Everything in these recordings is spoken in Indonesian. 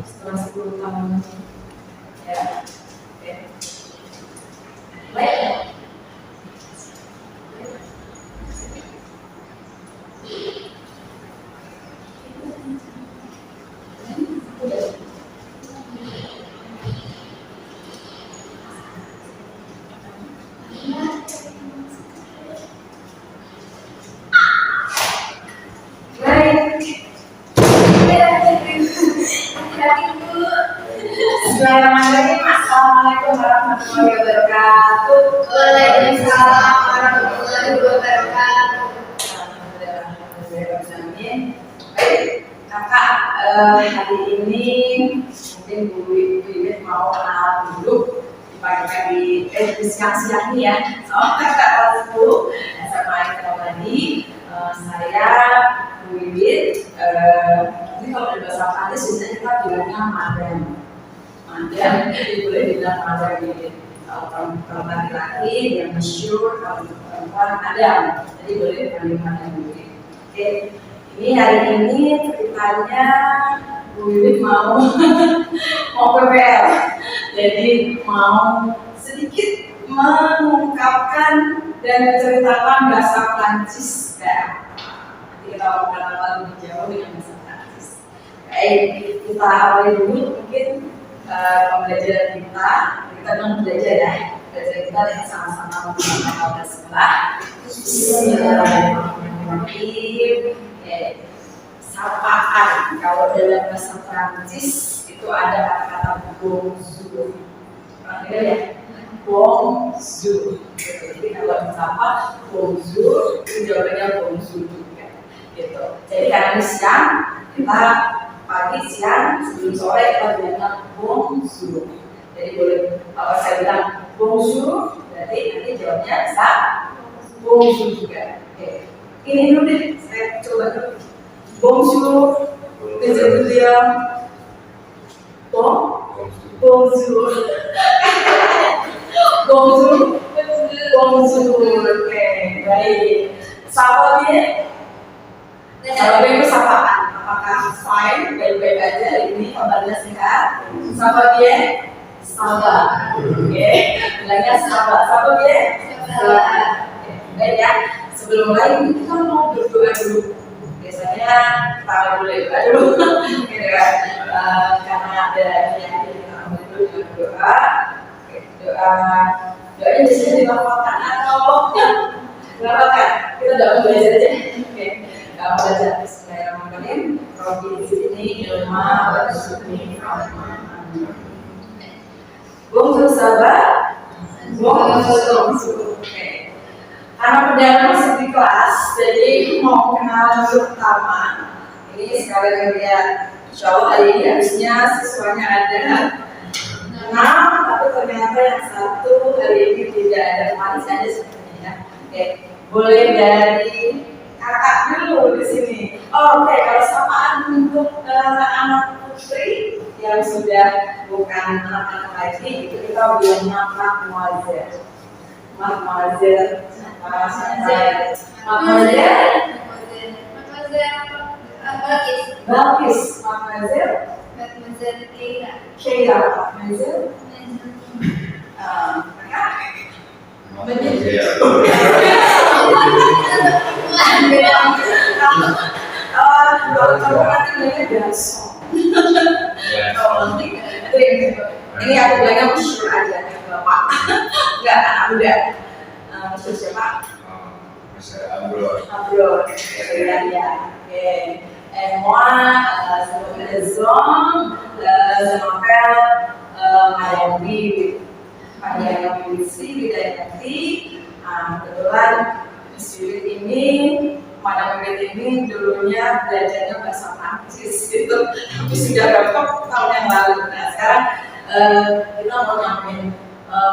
setelah 10 tahun ya. Oke. Baik. Bismillahirrahmanirrahim. Assalamualaikum warahmatullahi wabarakatuh. Waalaikumsalam warahmatullahi wabarakatuh. Baik, kakak hari ini mungkin Bu Iwit mau kenalan dulu di pagi-pagi di siang-siang ini ya. Soalnya kakak kelas 10 SMA Tadi. Saya Bu Iwit. Ini kalau di bahasa Prancis biasanya kita bilangnya madam. Madam, jadi boleh dibilang madam ini. Kalau laki-laki yang masyhur, kalau perempuan madam, jadi boleh dipanggil madam ini. Oke, ini hari ini ceritanya Bu Wiwit mau PPL, jadi mau sedikit mengungkapkan dan menceritakan bahasa Prancis ya. Nanti kita mau kenalan lebih jauh dengan bahasa Prancis. Baik, kita awali dulu mungkin pembelajaran kita belum belajar ya. Belajar kita yang sama-sama menggunakan sekolah. Bismillahirrahmanirrahim. Sapaan. Kalau dalam bahasa Prancis itu ada kata-kata bonjour. Pernah dengar ya? Bonjour. Jadi kalau disapa bonjour, itu jawabannya bonjour juga. Gitu. Jadi karena siang kita pagi, siang, sebelum sore kita bilang bonjour. Jadi boleh kalau saya bilang bonjour, berarti nanti jawabnya bisa bonjour juga. Oke. Ini dulu deh, saya coba dulu. Bonjour, bonjour dia. Bonjour. Bonjour. Bonjour. Oke, baik. Sapa dia? Sapa dia itu sapaan. Apakah fine, baik-baik aja ini kabarnya sehat? Sapa dia? Sabar. Oke, bilangnya sabar. Sapa dia? Sabar. Baik ya. Sebelum mulai kita mau berdoa dulu. Biasanya kita boleh berdoa dulu, gitu ya. Karena ada yang kita ambil dulu dengan doa. Doanya biasanya dilafalkan atau dilafalkan. Kita doa belajar aja. Oke. Doa belajar. Bismillahirrahmanirrahim. Rabbi zidni ilma warzuqni ilma. Bonjour sahabat. Bonjour. Oke. Karena perdana masih di kelas, jadi mau kenalan dulu pertama. Ini sekalian lihat, insya Allah hari ini harusnya siswanya ada 6, tapi ternyata yang satu hari ini tidak ada manis aja sebenarnya. Oke, boleh dari kakak dulu di sini. Oke, kalau sapaan untuk anak putri yang sudah bukan anak-anak lagi, itu kita bilangnya mademoiselle. Mademoiselle. Balkis, Mademoiselle Keira, Mademoiselle ini aku bilangnya masyhur aja nih bapak, enggak anak muda. Maksud siapa? Monsieur Abror. Abror, ya. Oke. Et moi, je me présente, je m'appelle Madame Wiwit. Madame Wiwit, kebetulan Miss Wiwit ini, Madame Wiwit ini dulunya belajarnya bahasa Prancis gitu, tapi sudah berapa tahun yang lalu. Nah sekarang kita mau nyampein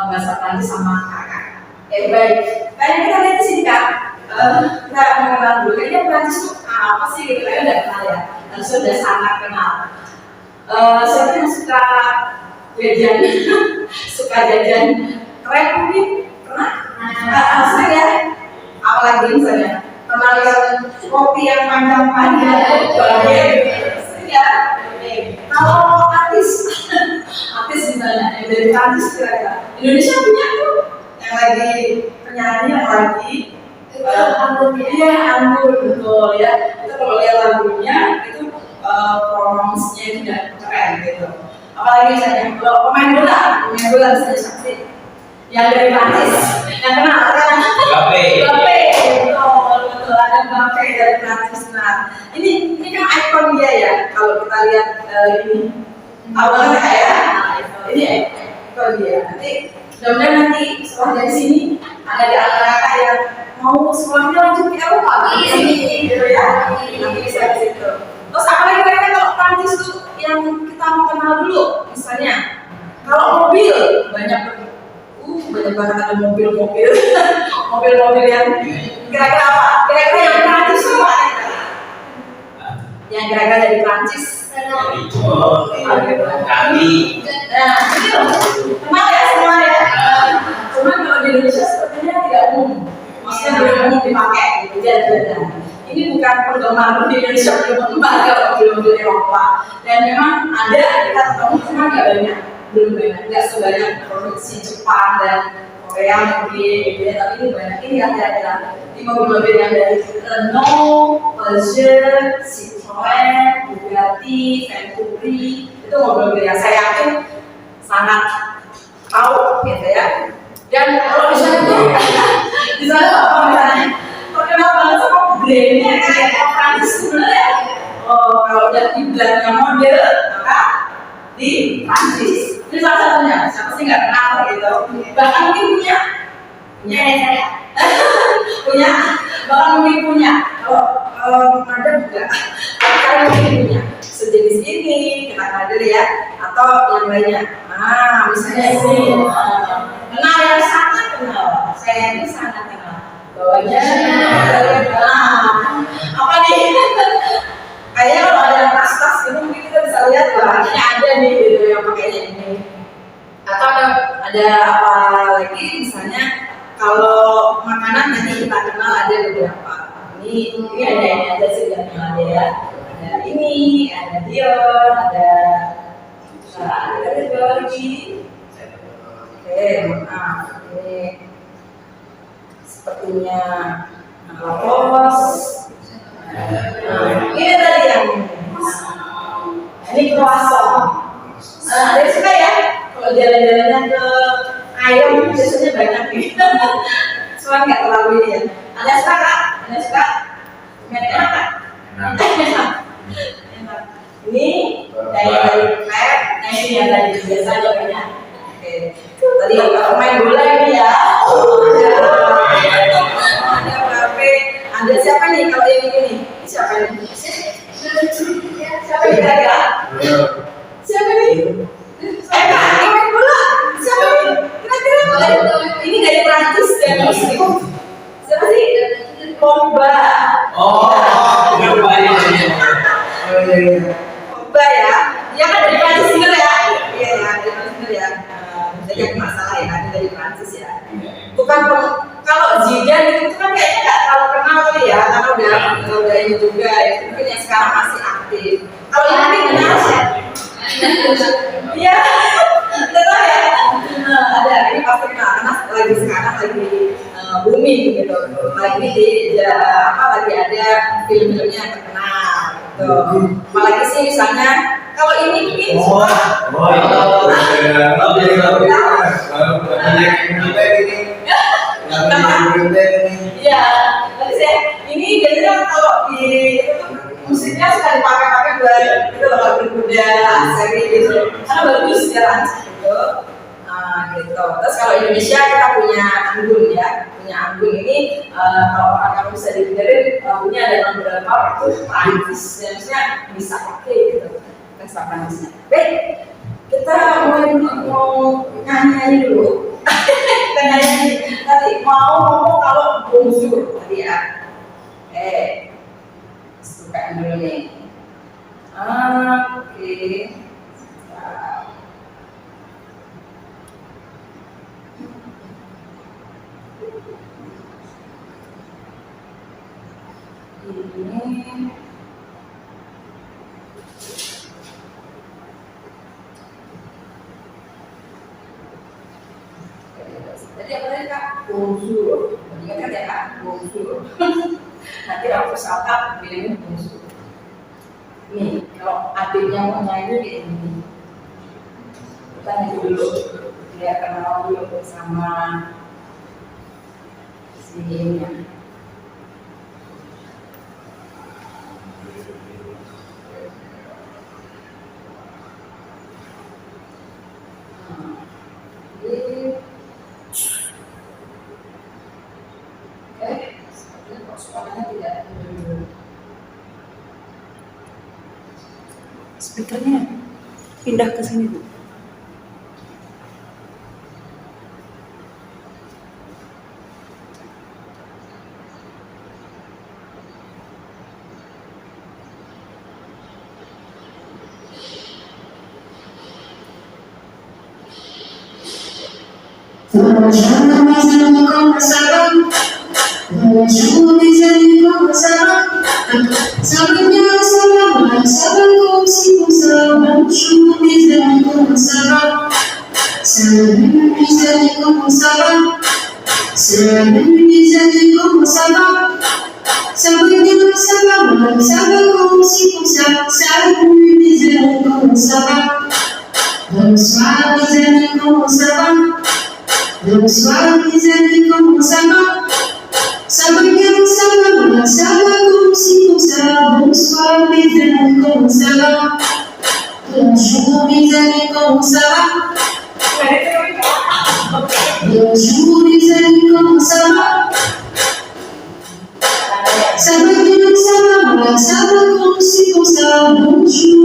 bahasa Prancis sama kakak. Baik, kayaknya kita lihat di sini kan, kita mengenal dulu. Kayaknya Prancis itu apa sih? Gitu kayaknya udah kenal ya, dan sudah sangat kenal. Saya yang suka jajan, suka jajan krep mungkin pernah? Saya, apalagi misalnya pernah lihat kopi yang panjang-panjang, ya. Kalau dari Prancis kira-kira. Indonesia punya tuh yang lagi penyanyi yang lagi iya anggur betul ya. Itu kalau lihat lagunya itu pronounce-nya itu udah keren gitu. Apalagi misalnya kalau pemain bola misalnya saksi yang dari Prancis yang kenal kan Mbappe. betul ada Mbappe dari Prancis. Nah ini kan ikon dia ya kalau kita lihat ini awalnya kayak ini ikon dia. Nanti mudah-mudahan nanti setelah dari sini ada di antara yang mau sekolahnya lanjut ke Eropa gitu ya nanti bisa ke situ. Terus apalagi kira-kira kalau Prancis tuh yang kita mau kenal dulu misalnya kalau mobil banyak banget ada mobil-mobil yang kira-kira apa? Kira-kira yang Prancis semua yang kira-kira dari Prancis Kami. nah itu kenal ya semua ya cuman kalau di Indonesia sepertinya tidak umum maksudnya belum umum dipakai gitu jalan-jalan. Ini bukan penggemar di Indonesia belum kalau mobil-mobil Eropa dan memang ada kita ketemu cuma nggak banyak belum banyak nggak sebanyak produksi Jepang dan Korea mungkin gitu ya tapi ini banyak ini ada di mobil-mobil yang dari Renault, Peugeot, Citroen, Bugatti, Venturi itu mobil-mobil yang saya yakin sangat tahu gitu ya. Dan kalau misalnya tuh di sana apa misalnya terkenal banget sama brandnya kayak Prancis sebenarnya. Oh kalau udah kiblatnya model maka di Prancis. Ini salah satunya. Siapa sih nggak kenal gitu? Bahkan mungkin punya ya saya punya bahkan mungkin punya. Kalau ada juga kalian mungkin punya sejenis ini kita kader ya atau yang lainnya. Nah misalnya ini kenal yang sangat kenal. Saya ini sangat kenal. Bawahnya apa nih? Kayaknya kalau ada tas-tas ini mungkin kita bisa lihat bahannya ada nih gitu yang pakainya ini. Atau ada apa lagi misalnya kalau makanan nanti kita kenal ada beberapa. Ini ada sih yang ada ya. Ada ini, ada Dior, ada lagi. Oke, maaf ini sepertinya Lacoste. Ini tadi yang ini croissant. Ada suka ya kalau jalan-jalannya ke ayam biasanya banyak nih. Soalnya nggak terlalu ini ya. Ada suka kak? Ada suka? Enak kak? Enak. Ini dari pet. Nah ini yang tadi biasa aja banyak. Oke. Tadi kalau main bola ini ya. Ada Mbappe. Ada siapa nih kalau yang ini? Siapa nih? Siapa kira-kira? Siapa nih? Ini main bola. Siapa nih? Kira-kira? Ini dari Prancis dan Muslim. Siapa sih? Pogba. Pogba ya. Pogba ya. Dia kan dari Prancis bener ya? Iya ya, dari Prancis bener ya. Banyak masalah ya, ada dari Prancis ya. Bukan kalau Zidane itu kan kayaknya nggak terlalu kenal kali ya, karena udah ini juga ya. Mungkin yang sekarang masih aktif. Kalau ini kenal sih. Iya, betul ya. Ada ini pasti kenal karena lagi sekarang lagi booming gitu. Lagi lagi ada film-filmnya yang terkenal. Gitu. Apalagi sih misalnya kalau ini mungkin iya, tapi saya ini biasanya kalau di musiknya suka dipakai buat itu loh berkuda, seri gitu, karena bagus ya lancip gitu. Gitu. Terus kalau Indonesia kita punya anggun ya, ini kalau orang yang bisa didengerin punya ada beberapa itu Prancis, maksudnya bisa pakai gitu, bahasa Prancisnya. Baik, kita mau nyanyi dulu. Kita nyanyi tadi mau ngomong kalau bonjour tadi ya. Suka dulu nih. Oke. Ini bungsu. Ingat ya kak, bungsu. Nanti waktu sapa bilangnya bungsu. Nih, kalau adiknya mau nyanyi kayak gini, kita nyanyi dulu, biar kenal dulu sama si ini. Sepertinya kok suaranya tidak Speakernya pindah ke sini, Bu. Bonsoir mes amis, comment ça va? Bonsoir mes amis, comment ça va? Ça va bien, ça va mal, ça va comme ci, comme ça. Bonsoir mes amis, comment ça va? Bonjour mes amis, comment ça va? Bonjour mes amis, comment ça va? Ça va bien, ça va mal, ça va comme ci, comme ça. Bonjour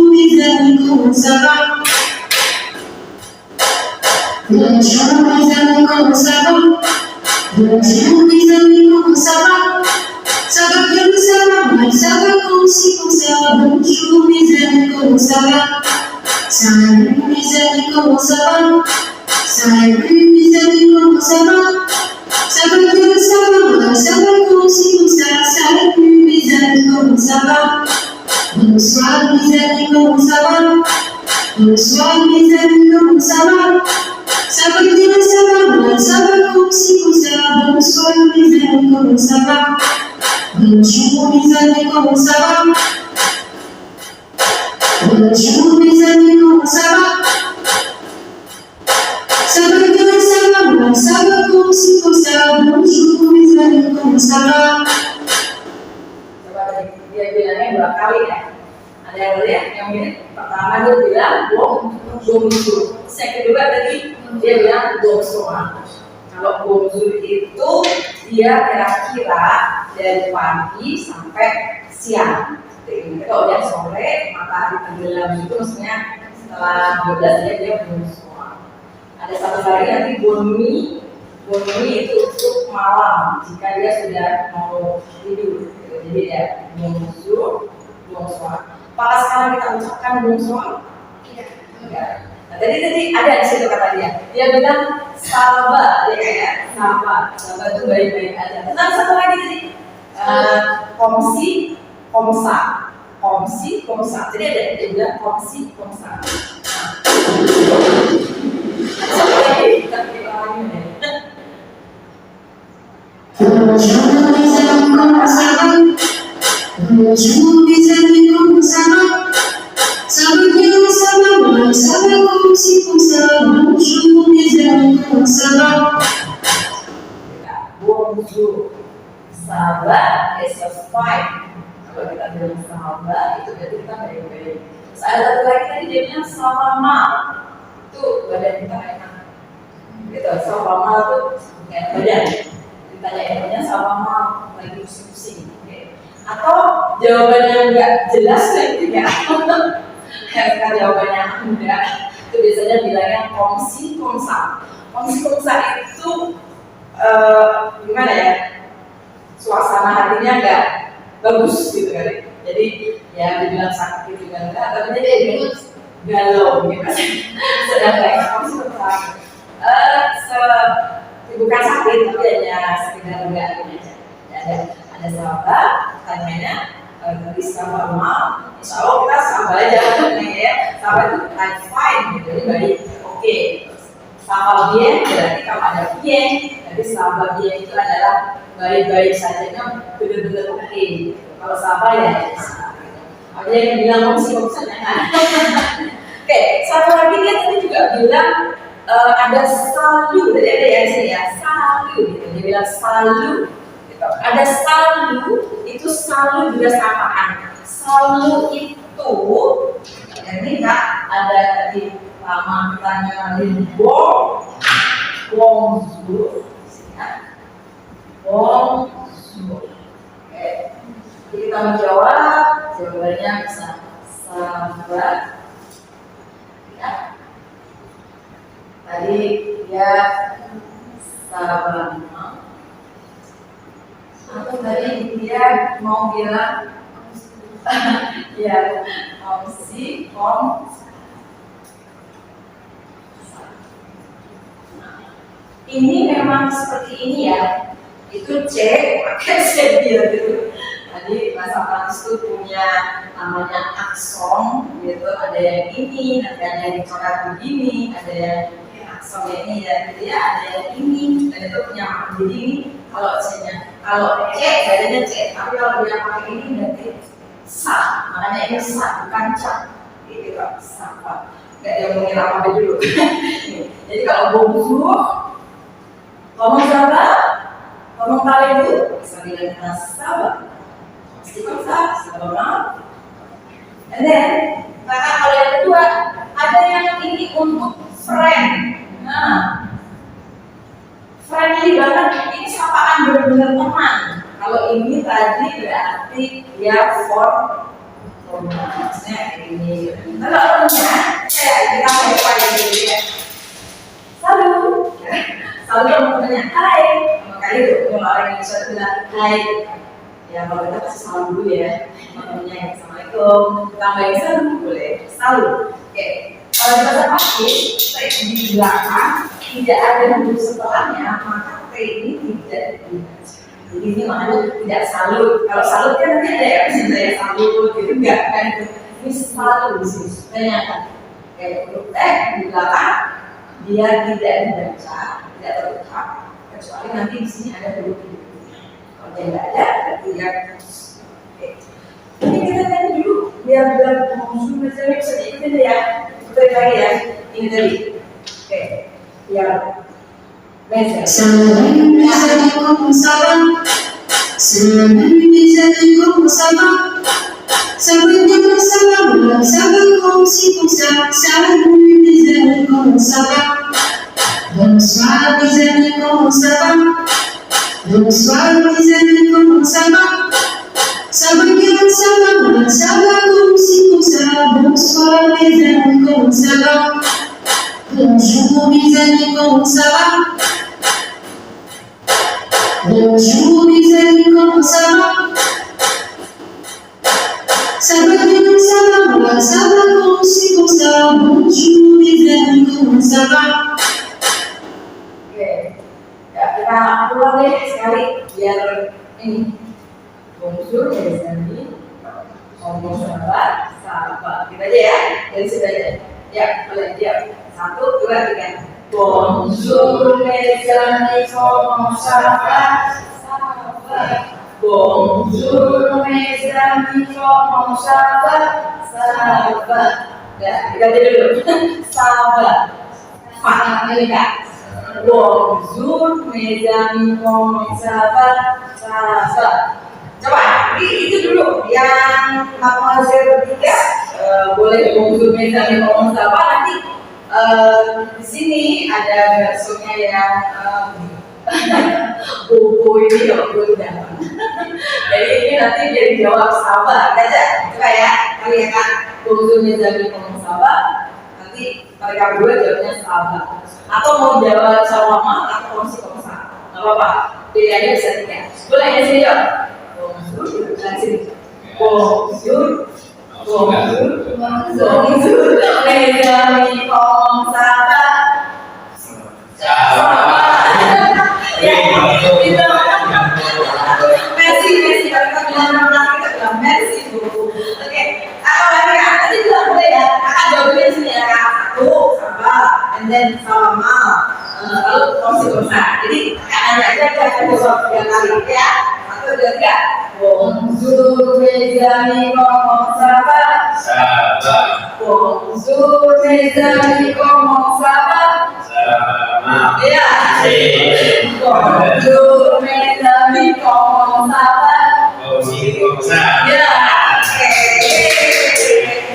mes amis, comment ça va? Bonjour mes amis, comment ça va? Bonjour mes amis, comment ça va? Ça va bien, ça va mal, ça va comme ci, comme ça. Bonjour mes amis, comment ça va? Salut mes amis, comment ça va? Salut mes amis, comment ça va? Ça va bien, ça va mal, ça va comme ci, comme ça. Salut mes amis, comment ça va? Bonsoir mes amis, comment ça va? Bonsoir mes amis, comment ça va? Ça va bien, ça va mal, ça va comme ci, comme ça. Bonsoir mes amis, comment ça va? Bonjour mes amis, comment ça va? Bonjour mes amis, comment ça va? Ça va bien, ça va mal, ça va comme ci, comme ça. Bonjour mes amis, comment ça va? Coba tadi dia bilangnya 2 kali ya. Ada yang lihat yang ini pertama dia bilang bungsu. Yang kedua tadi dia bilang bongsoan. Kalau bongsu itu dia kira-kira dari pagi sampai siang. Jadi kalau dia sore matahari tenggelam itu maksudnya setelah 12 dia bongsoan. Ada satu lagi nanti boni. Boni itu untuk malam jika dia sudah mau tidur. Jadi dia bongsu, bongsoan. Apakah sekarang kita ucapkan bongsoan? Iya. Nah, tadi ada di situ kata dia. Dia bilang sahabat, ya kayak sahabat itu baik-baik aja. Tentang satu lagi tadi, komsi, komsa. Jadi ada dia bilang komsi, komsa. Satu lagi kita lagi nih. Bonjour mes amis, comment ça va? Bonjour mes amis, comment ça va? Ça va bien, ça va mal, ça va comme ci, comme ça. Bonjour mes amis, comment ça va? Bonjour, sahabat is a fine. Kalau kita bilang sahabat itu berarti kita baik-baik. Terus ada satu lagi tadi dia bilang salama, itu badan kita enak. Gitu, salama itu kayak badan. Ditanya namanya salama lagi pusing-pusing. Atau jawabannya nggak jelas lagi ya. Karena jawabannya enggak, itu biasanya bilangnya komsi komsa. Komsi komsa itu gimana ya? Suasana hatinya nggak bagus gitu kan. Jadi ya dibilang sakit juga enggak, tapi dia bilang galau gitu. Sedang kayak komsi komsa. Bukan sakit tapi hanya sekedar enggak aja. Ada sahabat, tanyanya tadi sahabat mal, insya Allah kita sahabat aja ya, sahabat itu like fine gitu, jadi baik, oke. Sama bien berarti kalau ada bien, jadi sama bien itu adalah baik-baik saja, benar-benar oke. Kalau sabar ya, ada yang bilang kongsi jangan. Oke, satu lagi dia tadi juga bilang ada salu, jadi ada ya di sini ya, salu gitu. Dia bilang salu. Gitu. Ada salu, itu salu juga sapaan. Salu itu, ini enggak ada tadi lama kitanya bonjour, bonjour. Oke, jadi kita menjawab, jawabannya bisa sahabat. Ya. Tadi dia sahabat. Atau tadi dia mau bilang ya kongsi ini memang seperti ini ya, itu C pakai C dia gitu. Tadi bahasa Prancis itu punya namanya akson gitu, ada yang ini, ada yang dicoret begini, ada yang aksonnya ini ya, gitu ya, ada yang ini, dan itu punya makna jadi ini. Kalau C-nya, kalau C adanya C, tapi kalau dia pakai ini berarti sa, makanya ini sa bukan ca, gitu kan, sa. Nggak dia mengira apa dulu. Jadi kalau bonjour, ngomong sahabat, ngomong kali itu bisa bilang sahabat, pasti sahabat. And then, maka kalau yang kedua ada yang ini untuk friend. Nah, friendly banget, ini sapaan benar-benar teman. Kalau ini tadi berarti dia for maksudnya ini. Kalau temannya, kita mau pakai dulu ya. Salut. Salut sama temannya, hai. Makanya itu kalau orang yang bisa bilang hai, ya kalau kita pasti salam dulu ya. Temannya assalamualaikum. Tambahin salut boleh. Salut. Oke. Kalau di bahasa Prancis, di belakang tidak ada huruf setelahnya, maka T ini tidak dibaca. Jadi ini makanya tidak salut. Kalau salut kan nanti ada ya, misalnya salut gitu enggak kan? Ini salut di sini. Ternyata kayak huruf T di belakang dia tidak dibaca, tidak terucap, kecuali nanti di sini ada huruf ini. Kalau dia nggak ada, berarti dia oke. Ini kita tanya dulu biar langsung misalnya bisa diikutin ya. Kita lagi ya, ini tadi. Oke, ya. Semaine mes amis comment ça va? Semaine mes amis comment ça va? Ça va bien, ça va mal, ça va comme ci comme ça. Salut mes amis comment ça va? Bonsoir mes amis comment ça va? Bonsoir mes amis comment ça va? Ça va bien, ça va mal, ça va comme ci comme ça. Bonsoir mes amis comment ça va? Bonjour mes amis comment ça va? Bonjour mes amis, comment ça va? Ça va bien, ça va mal, ça va comme ci comme ça. Bonjour mes amis, comment ça va? Oke, ya kita ulang deh sekali biar ini. Bonjour mes amis, ngomong sahabat, kita aja ya, dari situ aja. Ya, boleh dia. 1, 2, 3. Bonjour mes amis, comment ça va? Bonjour mes amis, comment ça va? Ya, kita aja dulu. Sahabat. Ini Kak. Bonjour mes amis, comment ça va? Coba, itu dulu yang mademoiselle bertiga boleh bonjour mes amis, comment ça va nanti. Di sini ada baksonya yang bobo ini loh, udah. Jadi ini nanti dia dijawab sabar, aja. Coba ya, kali ya Kak, bonjour mes amis, comment ça va? Nanti mereka berdua jawabnya sabar. Atau mau jawab sama atau kongsi kongsa, nggak apa-apa. Pilihannya bisa 3. Boleh ya sini jawab. Bonjour, dan sini. Bonjour. Bonjour, mes amis, comment ça va? Merci, kalau kita bilang kita bilang merci Bu. Oke, apa lagi Kak? Tadi bilang boleh ya, Kakak jawabnya di sini ya Kak. 1, sabar. and then salamal, lalu Waalaikumsalam. Jadi hanya aja kita jawab 3 kali ya. 1, 2, 3. Bonjour mes amis, comment ça va? Bonjour mes amis, comment ça va? Ya. Bonjour mes amis, comment ça va? Ya.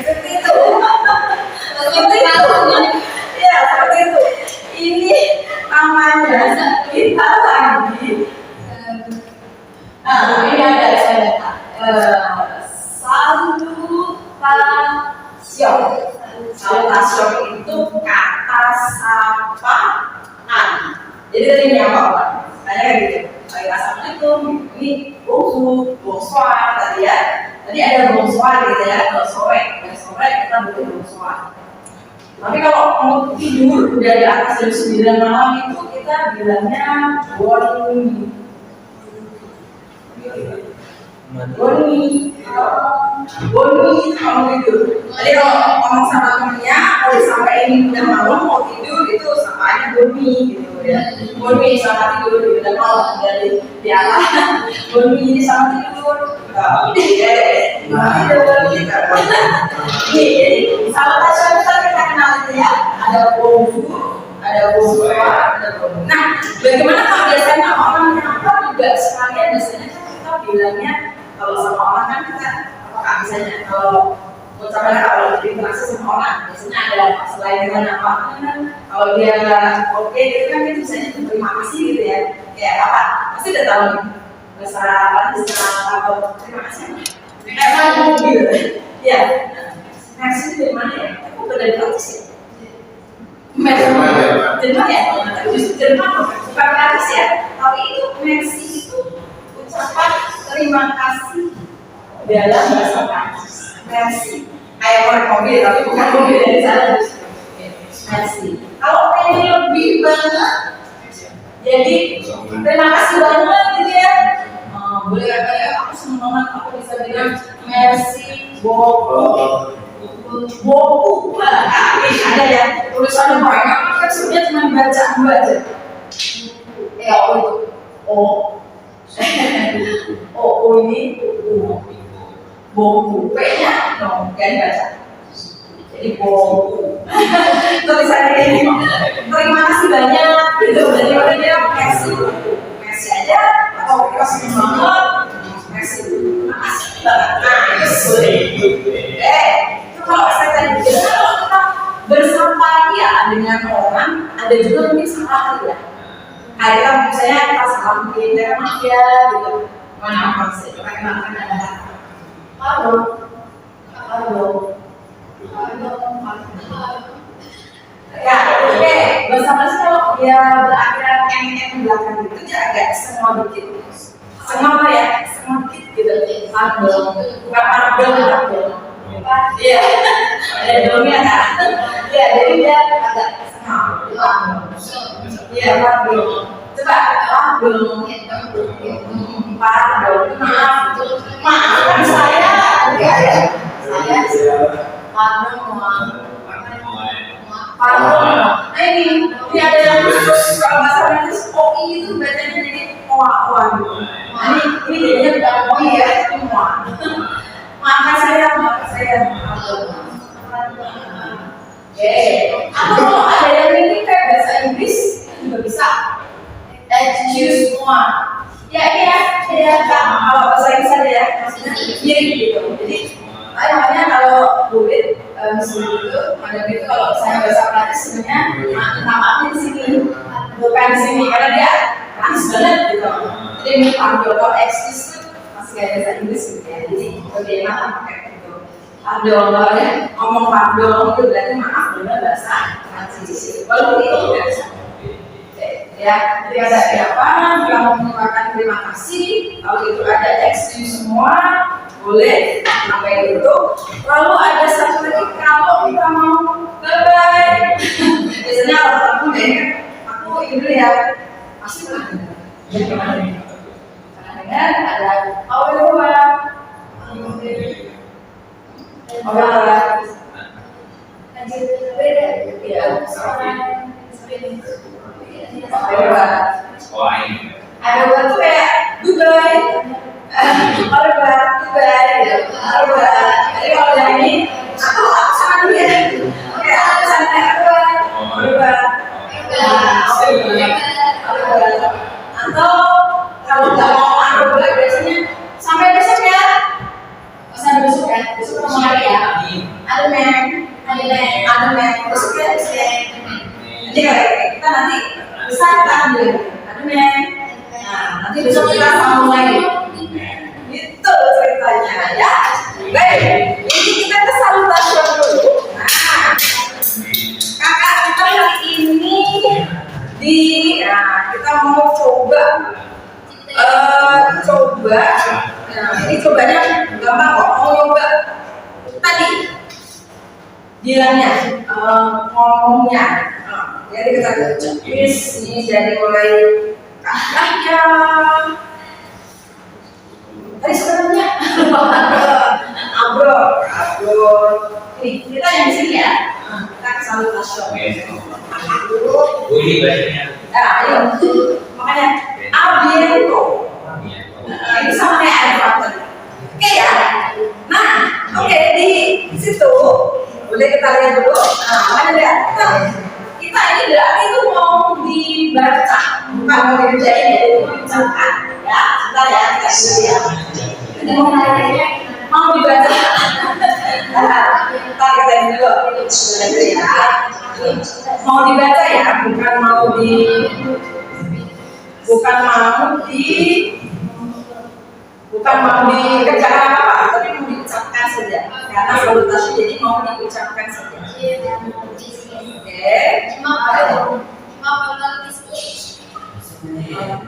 Seperti itu. Seperti itu. Ya, seperti itu. Ini namanya kita lagi. Ini ada salutation itu kata sapaan. Jadi tadi ini apa? Tanya kayak gitu. Assalamualaikum. Ini bonsoir tadi ya. Tadi ada bonsoir gitu ya. Kalau sore kita butuh bonsoir. Tapi kalau mau tidur dari atas jam 9 malam itu kita bilangnya morning. Boni kalau tidur. Jadi kalau ngomong sama temennya, kalau disampaikan udah malam mau tidur itu sampainya Boni gitu ya. Boni sama tidur di udah malam dari di atas. Boni ini sama tidur. Ini salutation kita kenal itu ya. Ada bonjour, ada bonsoir, ada bonjour. Nah, bagaimana kalau biasanya orang kenapa juga sekalian biasanya kan kita bilangnya kalau sama orang kan kita apakah misalnya kalau ucapannya kalau berinteraksi sama orang biasanya ada selain dengan apa kalau dia oke gitu kan itu misalnya terima kasih gitu ya kayak apa pasti udah tahu nih bahasa atau terima kasih kayak mobil ya kasih dari mana ya aku dari praktis ya Jerman ya justru Jerman bukan praktis ya tapi itu merci itu ucapan terima kasih dalam bahasa Prancis. Merci. Kayak orang mobil tapi bukan mobil dari sana. Merci. Kalau pengen lebih banget, jadi terima kasih banget gitu ya. Boleh katanya aku senang banget aku bisa bilang merci beaucoup. Beaucoup. Ada ya tulisannya banyak kan sebenarnya cuma baca 2 aja. Oh ini boku P-nya no, kan baca. Jadi boku. Tulisannya ini terima kasih banyak gitu. Jadi kalau dia merci aja atau kita senang banget merci. Makasih banget. Itu kalau saya tadi bilang kalau kita bersamparia dengan orang ada juga mungkin salah ya. Kita misalnya kita salamin, ya maaf ya, gitu. Mana apa sih? Kita kenalkan ada halo. Ya, oke. Bahasa kalau dia berakhiran M belakang itu dia agak semua dikit. Semua ya, semua dikit gitu. Pardon, bukan pardon. Iya, ada domnya kan? Iya, jadi dia agak semua. Iya, pardon. Coba, pardon. Maaf saya. Pardon. Nah ini ada yang khusus kalau bahasa Prancis OI itu bacanya jadi oa. Ini jadinya bukan OI ya, itu oa. Maafkan saya. Oke. Atau ada yang ini kayak bahasa Inggris juga bisa. Excuse moi. Ya ini ya kalau bahasa Inggris ada ya, maksudnya gitu. Jadi makanya kalau duit misalnya itu, ada gitu kalau saya bahasa Prancis sebenarnya maafnya di sini, bukan di sini karena dia Prancis banget gitu. Jadi pardon kalau excuse itu masih kayak bahasa Inggris gitu ya. Jadi bagaimana pakai itu? Pardon kalau ya ngomong pardon itu berarti maaf dalam bahasa Prancis. Walaupun itu tidak bisa. Ya, jadi ada apa? Yang mengucapkan terima kasih. Kalau itu ada excuse semua, boleh sampai itu. Lalu ada satu lagi kalau kita mau bye bye. Biasanya kalau aku deh, aku ini ya pasti pernah dengar. Ya pernah dengar ada Aurora. beda. Iya. Oh, ini. Aruba tuh kayak Dubai. Aruba, Dubai, Aruba. Jadi kalau dari ini, aku sama dia. Kayak santai Aruba, Aruba. Aruba. Atau kalau nggak mau Aruba biasanya sampai besok ya. Sampai besok ya. Besok ketemu lagi ya. Ademen. Besok ya. Jadi kayak kita nanti bisa kita ambil ademen. Nah, nanti besok kita sambung lagi. Itu ceritanya ya. Baik, ini kita ke salutation dulu. Nah, kakak kita hari ini kita mau coba. Nah, ini cobanya gampang kok. Mau coba tadi bilangnya, ngomongnya. Jadi kita checklist ini dari mulai kakaknya. Tadi sebenarnya Abro. Ini kita yang di sini ya. Kita ke salutation. Ini bacanya. Nah, ayo. Makanya abiento. Ini sama kayak adverb tadi. Oke ya. Nah, oke di situ boleh kita lihat dulu. Nah, mana lihat? Kita ini berarti itu mau dibaca, bukan mau dikerjain ya, itu mau diucapkan. Ya, sebentar ya kita lihat. Mau dibaca. Kita kerjain dulu. Mau dibaca ya, bukan mau dikerjakan apa, tapi mau diucapkan saja. Karena salutasi jadi mau diucapkan saja.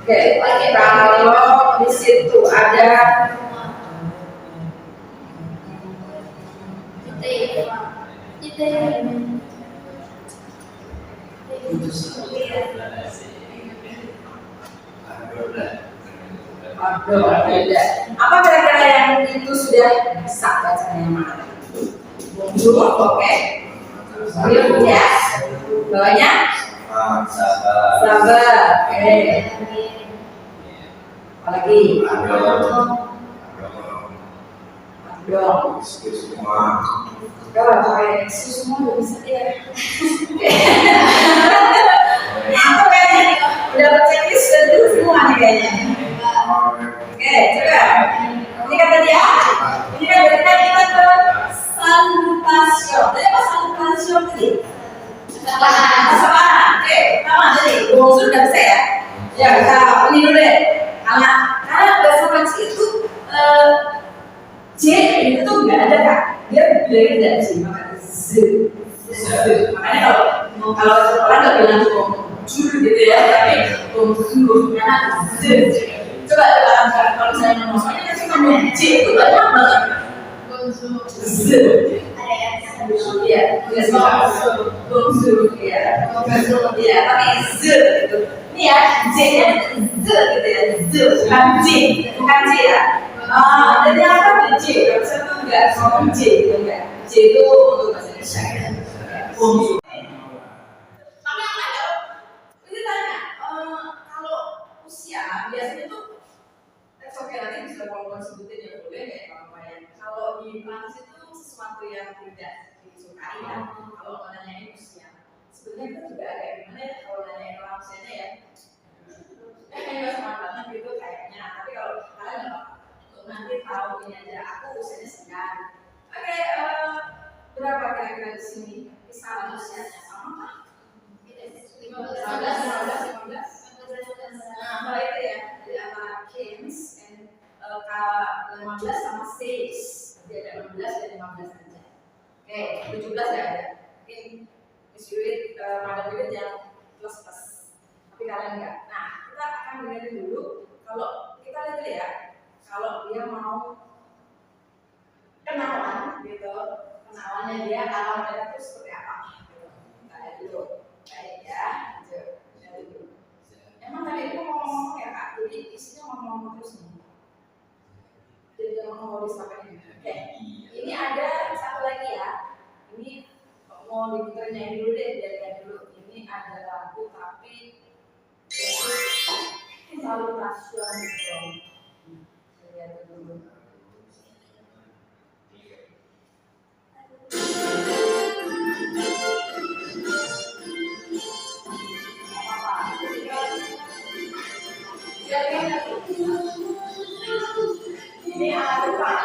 Oke, kalau di situ ada apa kira-kira yang itu sudah bisa bacanya mana? Bonjour, oke. Ya, bawahnya sabar, oke. Apalagi? Dong. Pakai semua udah bisa ya. Aku kayaknya udah checklist dan dulu semua nih kayaknya. Oke, coba. Ini kata dia. Ini kan berarti kita ke salutation. Tadi apa salutation tadi? Kesalahan. Oke, pertama tadi. Bonjour udah bisa ya. Ya kita ini dulu deh. Karena bahasa Prancis itu J itu tuh nggak ada kak. Dia bilangnya tidak J, makanya Z. Makanya kalau orang nggak bilang bonjour gitu ya, tapi bonjour karena Z. Coba kalau misalnya ngomongnya nanti ngomong J itu banyak banget. Z. Iya, bonjour, ya, tapi Z gitu. Ini ya, J-nya Z gitu ya, Z bukan J ya. Dan yang apa J? Kalau misalnya tuh nggak ngomong J gitu nggak. J itu untuk bahasa Indonesia. Bonjour. Tapi yang lain, ini tanya, kalau usia biasanya tuh oke, nanti bisa kalau sebutin ya boleh kayak apa ya. Kalau di Prancis itu sesuatu yang tidak disukai ya. Kalau mau nanyain usia, sebenarnya itu juga agak gimana ya kalau nanyain orang usianya ya. Kayaknya sama banget gitu kayaknya. Tapi kalau kalian nggak untuk nanti tahu ini aja aku usianya sekian. Oke, berapa kira-kira di sini kisaran usianya sama kan? 15. Nah, kalau itu ya dari antara 15 and K15 sama 6. Jadi ada 16 dan 15 aja. Oke, 17 ya ada. Mungkin disulit pada bibit yang plus. Tapi kalian enggak. Nah, kita akan dengerin dulu. Kalau kita lihat dulu ya, kalau dia mau kenalan gitu, kenalannya dia kalau mereka itu seperti apa? Gitu. Kita lihat dulu. Baik ya, lihat dulu. Emang tadi itu ngomong-ngomong ya kak, jadi isinya ngomong-ngomong terus nih. Jadi jangan ngomong disamain. Oke, ini ada satu lagi ya. Ini mau dipikirnya nyanyi dulu deh, lihat dulu. Ini ada lagu tapi salutasion gitu. Saya lihat dulu. Ini ada Pak.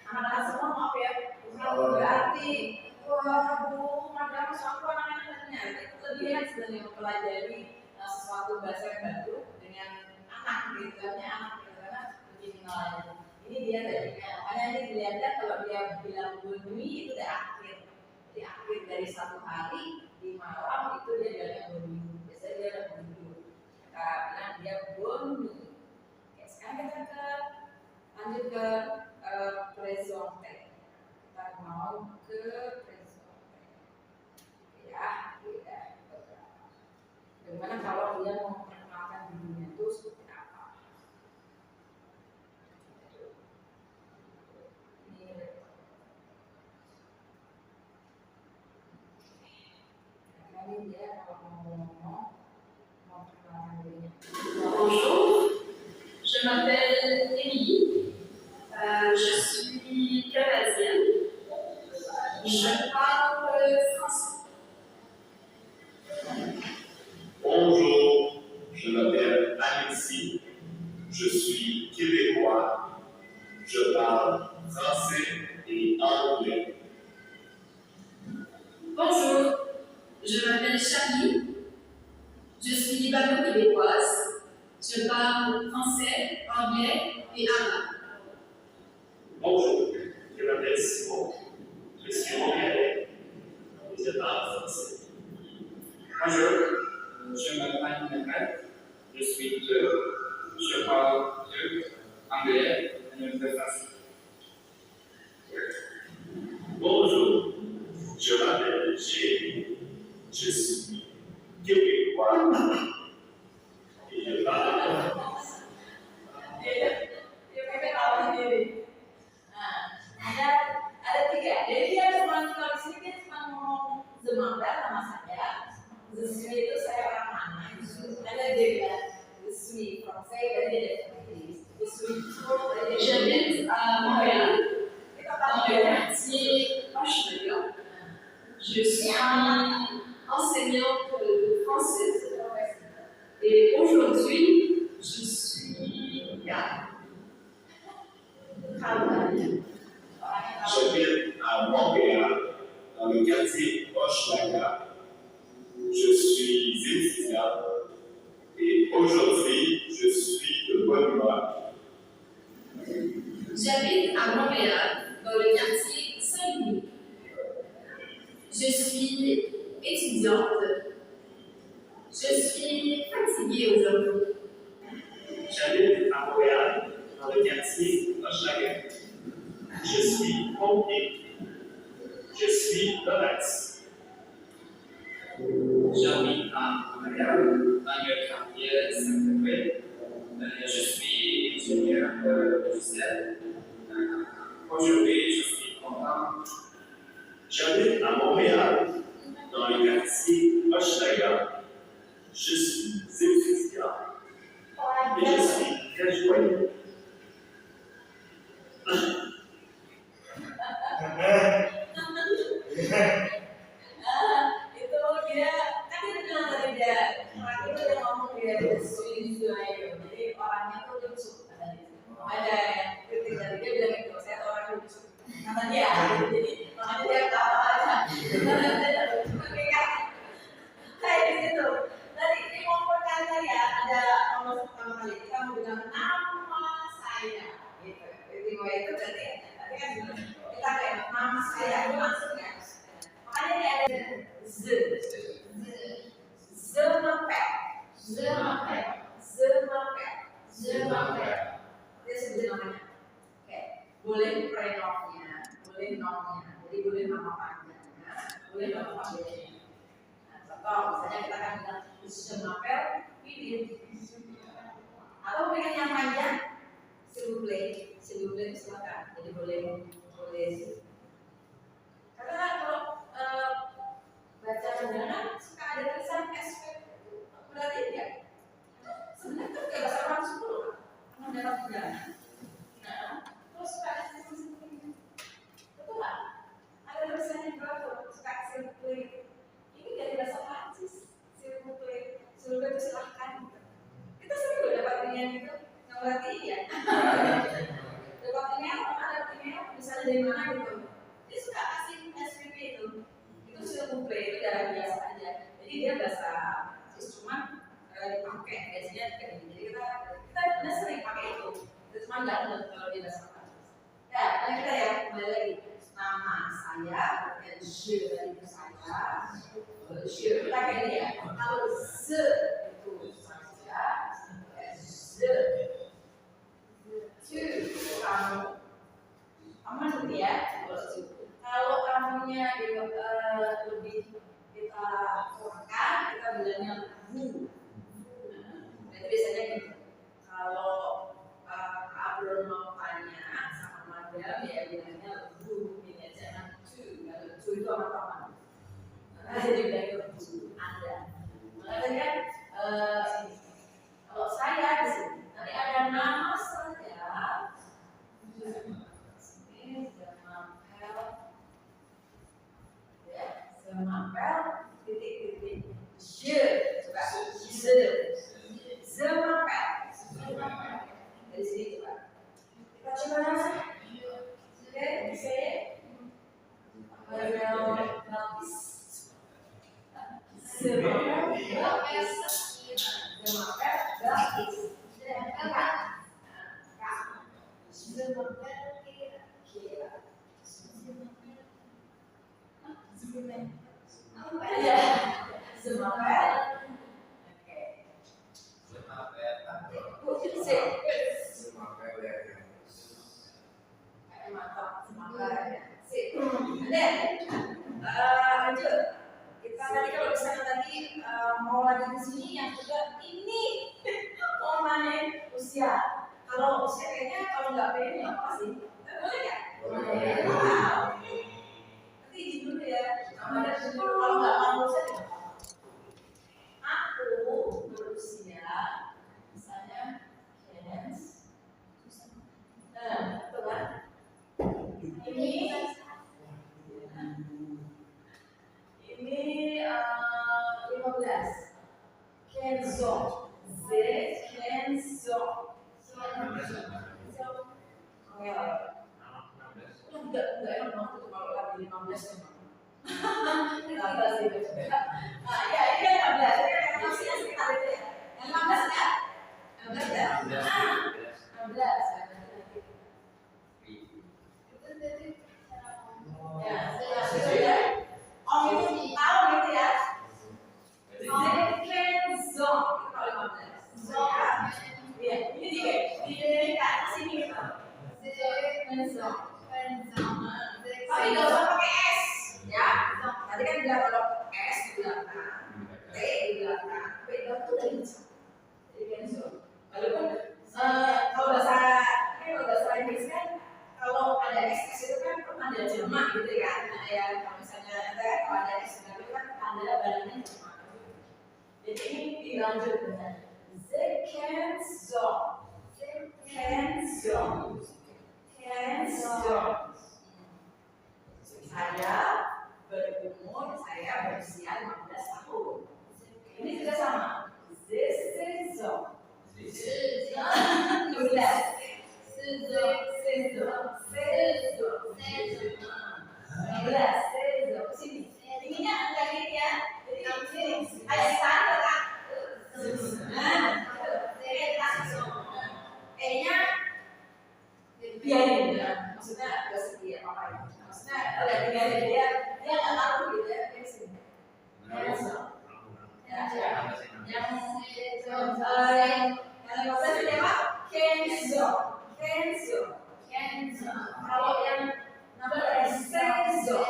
Anak-anak semua maaf ya, berarti Bu Madam aku anak-anaknya itu kelebihan sebenarnya mempelajari sesuatu bahasa yang baru dengan anak gitu, anak gitu, karena lebih mengenalnya. Ini dia tadi, makanya ini dilihatnya kalau dia bilang bunyi itu udah akhir, jadi akhir dari satu hari di malam itu dia bilangnya bunyi, biasanya dia ada bunyi, kita bilang dia bunyi. Oke, sekarang kita lanjut ke presente. Kita mau ke presente. Ya, tidak. Bagaimana kalau dia mau memperkenalkan dirinya itu seperti apa? Ini dia kalau mau ngomong, mau memperkenalkan dirinya. Bonjour, je m'appelle Émilie, je suis canadienne, je parle français. Bonjour, je m'appelle Alexis, je suis québécois, je parle français et anglais. Bonjour, je m'appelle Charlie, je suis libano-québécoise, je parle français, anglais et arabe. Bonjour, je m'appelle Simon, je suis montréalais et je parle français. Bonjour, je m'appelle Mehmet, je suis turc, je parle turc, anglais et un peu français. Bonjour, je m'appelle Jérémy, je suis québécois et je parle français. Dia tahu sendiri. Nah, ada tiga. Jadi dia cuma kalau di sini dia cuma ngomong Zemanda nama saya. Zesui itu saya orang mana? Ada dia bilang Zesui Fransai dan dia dari Inggris. Zesui itu J'habite à Montréal, kita dans tahu le ya. quartier Hochelaga. Je suis enseignante de français et aujourd'hui, je suis J'habite à Montréal, dans le quartier Hochelaga. Je suis étudiant et aujourd'hui, je suis de bonne humeur. J'habite à Montréal, dans le quartier Saint-Louis. Je suis étudiante. Je suis fatiguée aujourd'hui. J'habite à Montréal, dans le quartier Hochelaga. Je suis pompier. Je suis le Max. J'habite à Montréal, dans le quartier Saint-André. Je suis ingénieur logiciel. Aujourd'hui, je suis content. J'habite à Montréal, dans le quartier Hochelaga. Je suis étudiant et je suis très joyeux. Itu dia kan dia bilang tadi dia orang itu yang ngomong dia swing ayo, jadi orangnya tuh lucu ada yang kritik dari dia bilang gitu, saya tuh orang lucu kata dia, jadi makanya dia ketawa aja kayak di situ. Tadi ini ngomong kali ya, ada ngomong pertama kali kita mau bilang nama saya gitu, jadi gue itu berarti tadi kan kita kayak nama saya itu langsung ya. Makanya ini ada je m'appelle. Dia sebutin namanya. Oke, boleh prenomnya, boleh nomnya, jadi boleh nama panjangnya, boleh nama panjangnya. Nah, contoh misalnya kita akan bilang je m'appelle Pipin. Atau pengen yang panjang, s'il vous plaît silakan. Jadi boleh. Karena kalau baca undangan suka ada tulisan SP, berarti ya sebenarnya itu kayak bahasa orang sepuluh kan dalam undangan. Nah, terus suka ada tulisan betul nggak? Ada tulisannya berapa? Suka silver. Ini dari bahasa Prancis, silver itu silahkan. Kita sering loh dapat email gitu, yang berarti ya. Dapat email, ada email misalnya dari mana gitu. Dia suka kasih SPP itu silver itu darah biasa aja. Jadi dia bahasa cuma dipakai biasanya kayak gini. Jadi kita sering pakai itu. Itu cuma nggak ada kalau dia bahasa Prancis. Ya, dan kita ya kembali lagi nama saya dan je itu saya. Je kita kayak ini ya. Kalau ze itu saya, ze tu kamu. Aman gitu ya. Kalau kamunya lebih kita kurangkan, kita bilangnya bu. Nah, biasanya gitu. Kalau Kak Abdul mau tanya sama madam, ya bilangnya bu. Ini aja tu. Kalau tu itu sama teman. Nah, jadi bilangnya bu. Anda. Makanya kan kalau saya di sini, nanti ada nama saya. Je m'appelle titik. Je m'appelle. Dari sini coba. Kita coba nasi. Oke, bisa ya? Lapis. Je m'appelle lapis. Je m'appelle lapis. Je m'appelle Kira. Ya, semangat. Oke. Mantap, semangat. Sip. Lanjut. Kita tadi kalau misalnya tadi mau lanjut di sini yang juga ini mau nanya usia. Kalau usia kayaknya kalau nggak pengen apa sih? Boleh nggak? Boleh. Nanti izin dulu ya. Kalau nggak mau saya tidak apa-apa. Aku berusia misalnya Jens. Betul kan? Ini 15. Kenzo. Z Kenzo. Enggak enak banget itu kalau lagi 15 memang. 15 itu. Nah, ya ini 15. Ini maksudnya sekitar itu ya. Yang 15 enggak? 15 ya? 16 ya. Ya, itu ya. Om itu tahu gitu ya. Kenzo itu kalau 15. Iya, ini di sini kita. Kenzo. Tapi nggak usah pakai S, ya. Tadi kan bilang kalau S di belakang, T di belakang, B itu dari bisa. Jadi kenzo. Walaupun kalau bahasa Inggris kan kalau ada S itu kan ada jamak gitu kan. Nah, ya kalau misalnya kalau ada S itu kan ada barangnya jamak. Jadi ini dilanjut dengan Kenzo. Saya berusia 15 tahun. Ini juga sama. This is so. 16. Sini. Ininya agak gini ya. Jadi sini. Ada standar kan? E-nya biarin ya. Maksudnya gak setia apa ya. Maksudnya biarin dia nggak tahu gitu ya. Dia sini. Yang Kenzo. Kalau yang nama dari Senzo.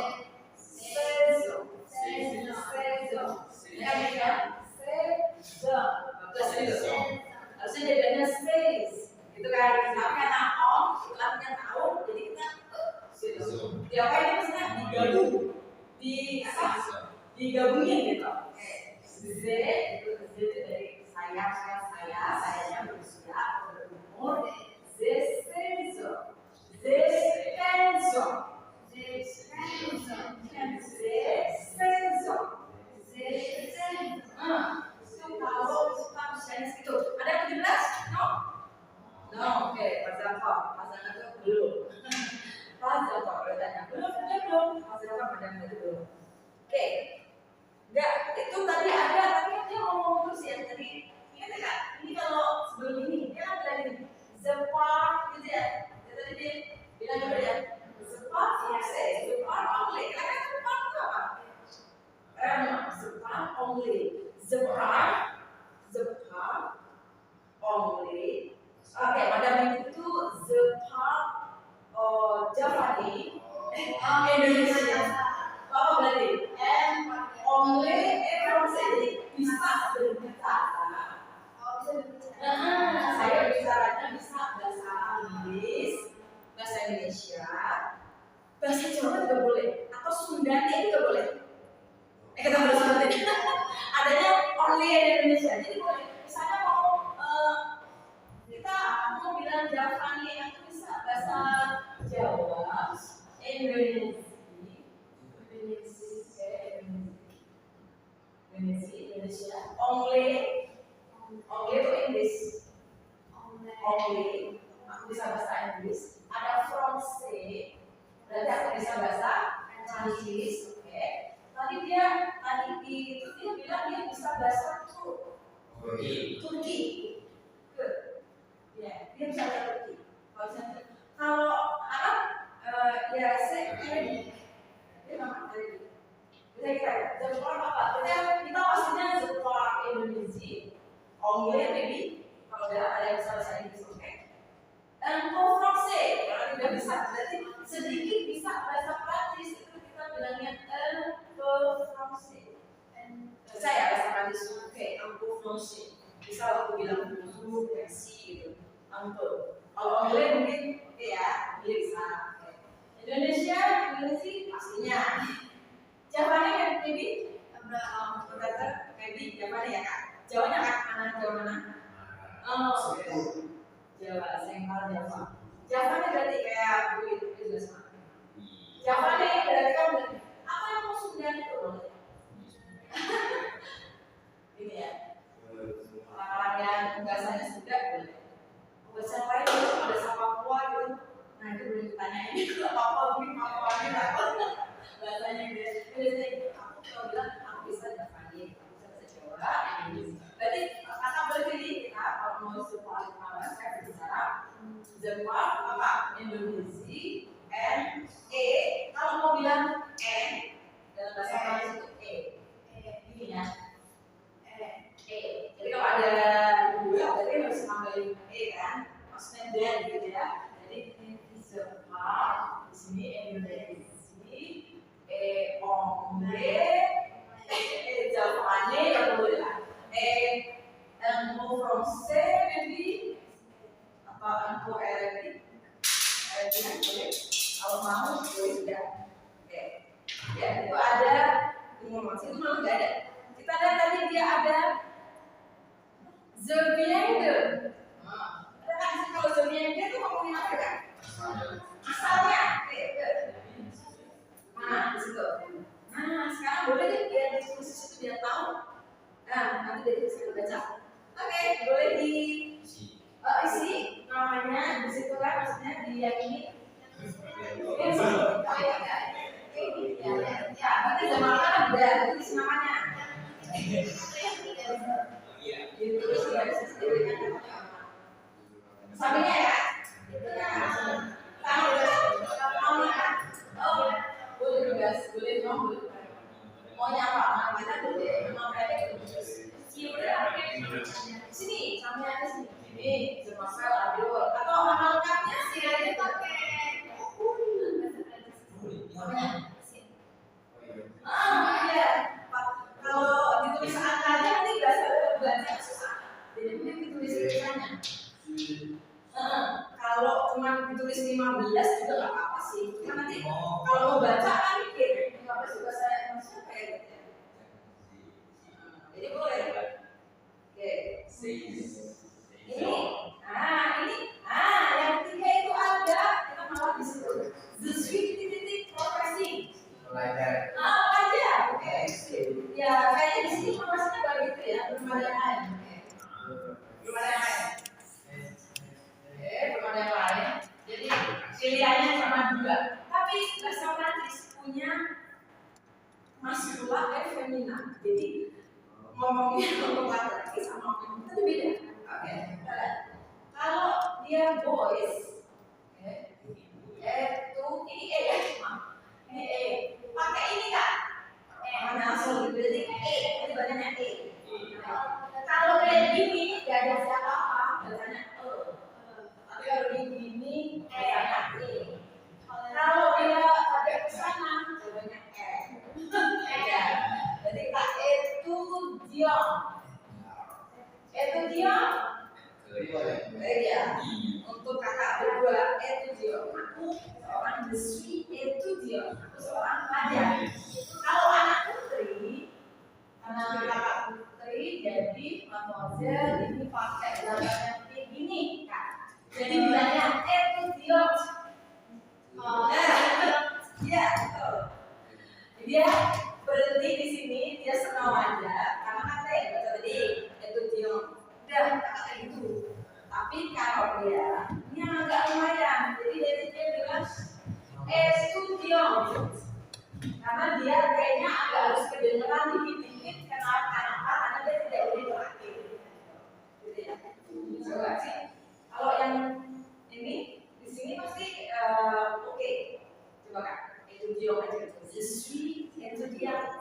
Harusnya jadinya space, gitu kan? Tapi karena om, itu artinya tahu, jadi kita ya apa ini maksudnya digabungin gitu. Z itu dari sayanya berusia berumur. Senzo. Kalau kamus itu ada 17? No, oke, pasal itu belum. Pasal bertanya belum. Pasal pada itu belum. Oke, enggak itu tadi ada, tapi dia ngomong terus ya tadi. Ingat nggak? Ini kalau sebelum ini dia kan bilang ini, the part gitu ya. Tadi dia bilang apa ya? The part only. Karena itu part itu apa? The part only. The part only. Oke, madam itu the part Javani Indonesia. Apa berarti? Only from jadi bisa berbicara. Saya bicaranya bisa bahasa Inggris, bahasa Indonesia, bahasa Jawa juga boleh, atau Sundani juga boleh. Kita harus ngerti. Adanya only Indonesia, jadi boleh. Misalnya kita mau bilang Javani itu bisa bahasa Jawa, Indonesia, only itu Inggris, only aku bisa bahasa Inggris. Ada Francais, berarti aku bisa bahasa Prancis. Oke. Tadi dia bilang dia bisa bahasa Turki. Good. Ya, dia bisa bahasa Turki. Kalau Arab, ya saya Arabic. Dia memang Arabic. Bisa kita Zepar apa? Kita pastinya Zepar Indonesia. Only maybe. Kalau ada yang bisa bahasa Inggris, oke. Dan Francais, kalau tidak bisa, berarti sedikit bisa bahasa Prancis itu kita bilangnya Francais. Saya bahasa Prancis, oke, Francais. Bisa aku bilang dulu, merci gitu. Kalau only mungkin oke ya, bisa. Indonesia pastinya. Javani kan, maybe? Maybe Javani ya kak? Jawanya kak? Jawa mana? Oh, Jawa, Sengkal Jawa. Javani berarti kayak buit, itu sudah sama. Javani berarti kan, apa yang mau Sundan itu? Ini ya. Orang-orang yang bahasanya sudah boleh. Bahasa lain itu bahasa Papua gitu. Nah itu belum ditanyain. Papua ini bahasanya gitu. Aku kalau bilang aku bisa Javani, aku bisa bahasa Jawa, Inggris. Berarti kata berdiri kita kalau mau support saya berbicara Jawa apa Indonesia and boleh tidak. Oke. Ya, itu ada ngomong itu memang nggak ada. Kita lihat tadi dia ada Zerbiende. Ada kan sih kalau Zerbiende itu ngomongin apa kan? Asalnya. Oke, good. Nah, di situ. Nah, sekarang boleh deh dia diskusi situ dia tahu. Nah, nanti dia bisa baca. Oke, boleh di isi namanya di situ kan maksudnya di yang ini. Ya, berarti zaman kan udah tulis namanya. Ditulis dari sisi sampingnya ya. Tahu kan? Oh, boleh bebas, boleh dong. Maunya apa? Kita boleh. Mau kayak gitu. Sini, sampingnya ada sini. Ini Jemasel Abiul. Atau nama lengkapnya sih ada pakai. Iya. Kalau ditulis angkanya nanti baca susah. Jadi mungkin ditulis tulisannya. Kalau cuma ditulis 15 juga nggak apa-apa sih. Cuma nanti kalau mau baca kan mikir 15 juga saya maksudnya kayak gitu. Jadi boleh. Oke. Ini yang ketiga itu ada kita malah di situ. The sweet titik profesi. Belajar. Belajar. Oke. Ya, kayaknya di sini profesinya baru gitu ya, belum ada yang lain. Belum ada yang lain. Belum ada yang lain. Jadi pilihannya sama juga. Tapi bahasa Prancis punya maskula dan femina. Jadi ngomongnya ngomong laki-laki sama ngomong itu beda. Oke. Kalau dia boys, itu ini ya, ini pakai ini kan? Mana asal berarti itu bacanya Kalau kayak gini gak ada siapa-apa, bacanya Tapi kalau gini bacanya Kalau dia ada kesana, bacanya ya. Jadi kak itu dia. Ya. Untuk kakak berdua itu dia. Aku seorang beswi itu dia. Aku seorang pelajar. Kalau anak putri, anak kakak putri jadi mademoiselle ini pakai gambarnya kayak gini kak. Jadi bilangnya itu dia. Ya, betul. Dia berhenti di sini, dia senang aja karena kata ya baca tadi itu dia. Udah kata gitu. Tapi kalau dia ini agak lumayan, jadi dia bilang studio karena dia kayaknya agak harus kedengeran dikit-dikit karena dia tidak boleh terakhir. Gitu ya. Coba sih. Kalau yang ini di sini pasti oke. Coba kak, studio aja. Je suis étudiante.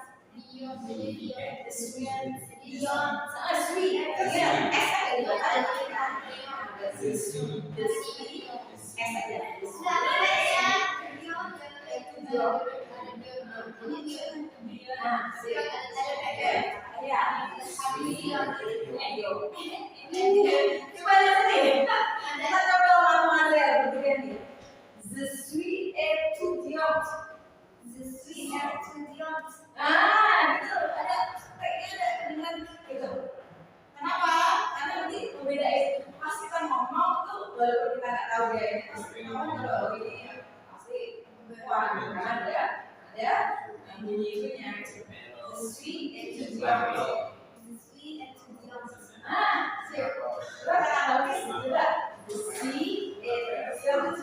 Gitu. Ada dengan gitu. Kenapa? Karena nanti membedain pas kita ngomong tuh walaupun kita nggak tahu dia ini pasti ngomong kalau ini pasti wah karena ada yang bunyi itunya. Sweet etudiant. Siap. Coba kata bagus juga. Sweet etudiant.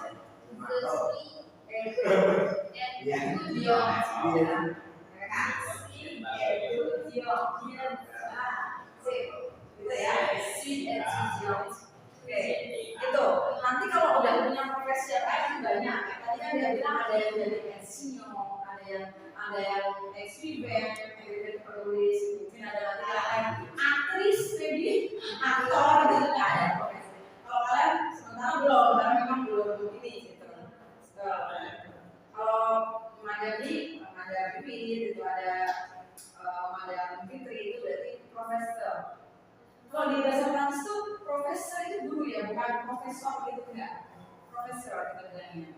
Itu nanti kalau udah punya profesi yang lain banyak. Tadi kan dia bilang ada yang jadi ensinyo, ada yang ex-event, penulis, mungkin ada lagi lain aktris, maybe aktor gitu nggak ada profesi. Kalau kalian sementara belum, karena memang belum ini gitu. Kalau Madani itu ada Madam Fitri itu berarti profesor. Kalau di bahasa Prancis itu profesor itu guru ya, bukan profesor gitu enggak. Profesor kita bilangnya.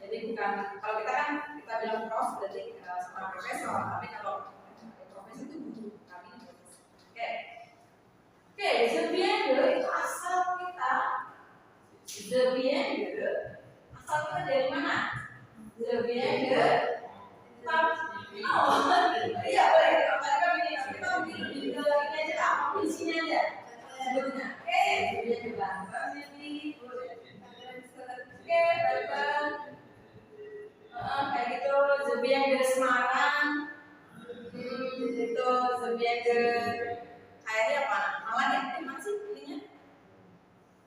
Jadi Jadi bukan, kalau kita kan kita bilang pros berarti seorang profesor, tapi kalau profesi itu butuh kami. Oke, sebiende itu asal kita. Sebiende asal kita dari mana? Sebiende iya boleh kita mungkin lebih ke ini aja lah, isinya aja sebetulnya. Oke, sebiende Banten jadi oke, Banten kayak gitu, sebiende Semarang itu sebiende kayaknya apa? Malang ya? Mana sih ininya?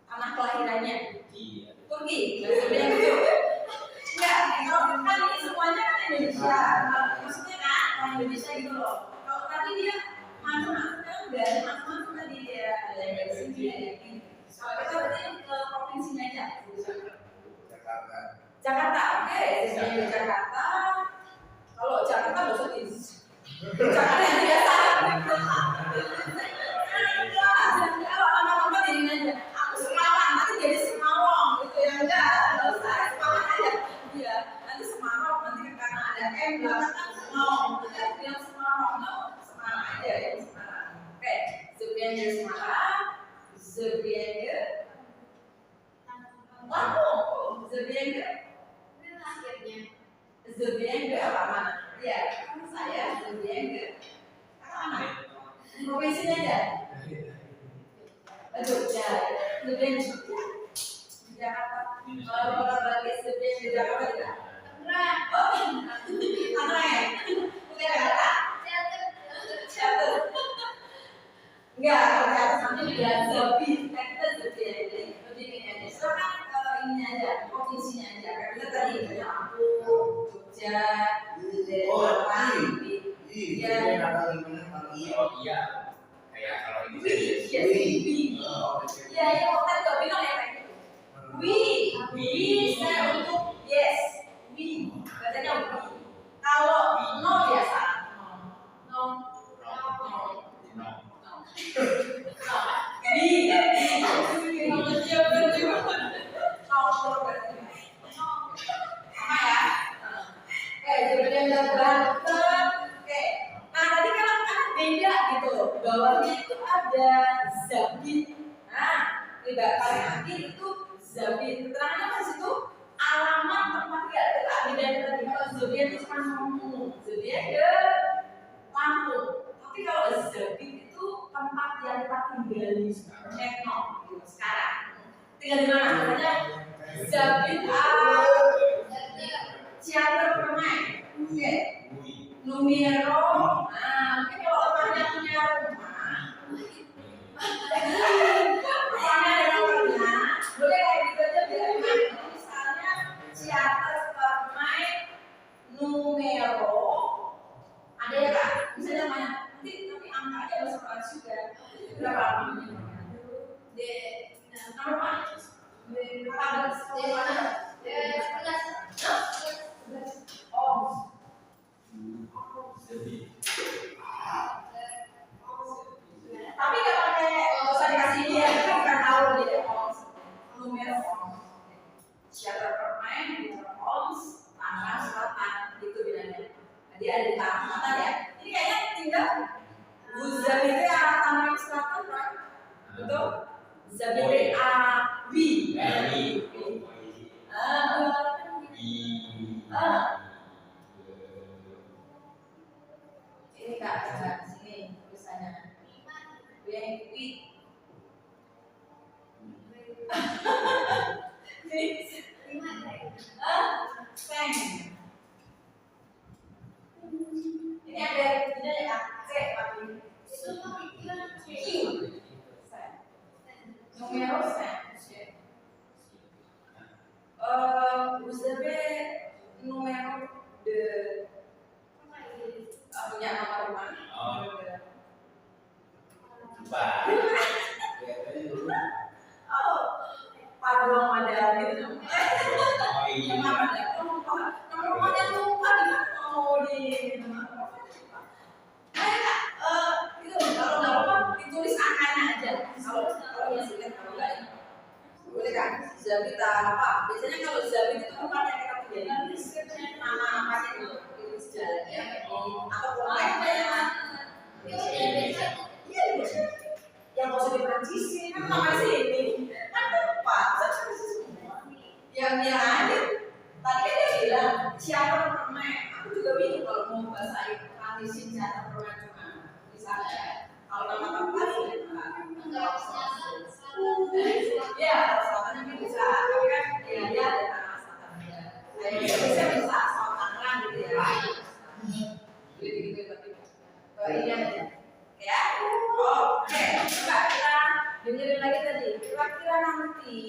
Tanah kelahirannya? Turki. Sebiende itu. Ya, kalau kan ini semuanya kan Indonesia. Maksudnya kan orang Indonesia gitu loh. Kalau tadi dia macam-macam kan udah ada macam-macam tadi dia ada yang dari sini, ada yang ini. Kalau kita berarti ke provinsinya aja. Jakarta, oke. Sebiende Jakarta. Kalau Jakarta nggak usah di Jakarta yang biasa. Kalau apa-apa jadiin aja. Aku Semarang, nanti jadi Semawang gitu ya. Nggak usah Semarang aja. Iya, nanti Semarang, nanti karena ada M belakang kan Semawang. Nanti aku bilang Semarang, no, Semarang aja ya Semarang. Oke, sebiende Semarang, sebiende Lampung, sebiende sebiende apa mana? Iya, saya sebiende apa mana? Provinsinya aja. Jogja, sebiende Jogja, Jakarta. Kalau bagi sebiende Jakarta juga. Tangerang, bukan Jakarta. Catat. Enggak, kalau catat nanti juga Zabit, kan kita sebiende. Jadi ini aja. Sekarang ini aja, provinsinya aja. Kita tadi Lampung, Jogja, Jakarta. Iya. Kayak kalau ini jadi Iya, ya, kita juga bilang ya kayak gitu. We saya untuk yes, we bacanya we. Kalau no biasa, no. Bawahnya itu ada Zabit. Nah, tidak paling akhir itu Zabit. Keterangannya apa sih itu? Alamat tempat tidak beda tadi. Kalau Zabit itu cuma ngomong, Zabit ke Lampung. Tapi kalau Zabit itu tempat yang kita tinggali sekarang. Tinggal di mana? Misalnya Zabit Ciater Permai. Oke. Numero. Nah, mungkin kalau orangnya punya rumah, rumahnya ada nomornya, boleh kayak gitu aja biar enak. Misalnya Ciater Permai Numero, ada ya kak? Misalnya namanya, tapi angka aja bahasa Perancis juga. Berapa namanya? Nomor apa? Oh. Tapi nggak pakai nggak usah dikasih dia, kita nggak tahu dia numero Ciater Permai, numero Tangerang Selatan, gitu bilangnya. Jadi ada di Tangerang Selatan ya. Ini kayaknya tinggal Zabit itu arah Tangerang Selatan kan? Betul? Zabit ini kak, coba sini tulisannya. Yang ini ada ini ya C tapi Q numero sen. Vous avez numero de punya nama rumah. Oh, Padang ada gitu. Nama ada lupa. Nama rumahnya lupa di mana mau di nama. Itu kalau nggak apa ditulis angkanya aja. Kalau masih ingat kalau nggak boleh kan? Zabit apa? Biasanya kalau Zabit itu tempat yang kita tinggali atau polanya. Iya, yang mau di Prancis kan nama sini kan tepat, yang aja. Tadi kan dia bilang siapa permen, aku juga bingung kalau mau bahasain Prancis siapa permen cuma misalnya kalau nama tempat ya selatan mungkin bisa, tapi kan ya dia ada tanah selatan ya. Bisa soal tangerang gitu ya. Gitu tapi ini aja. Ya, oke. Coba kita dengerin lagi tadi. Kira-kira nanti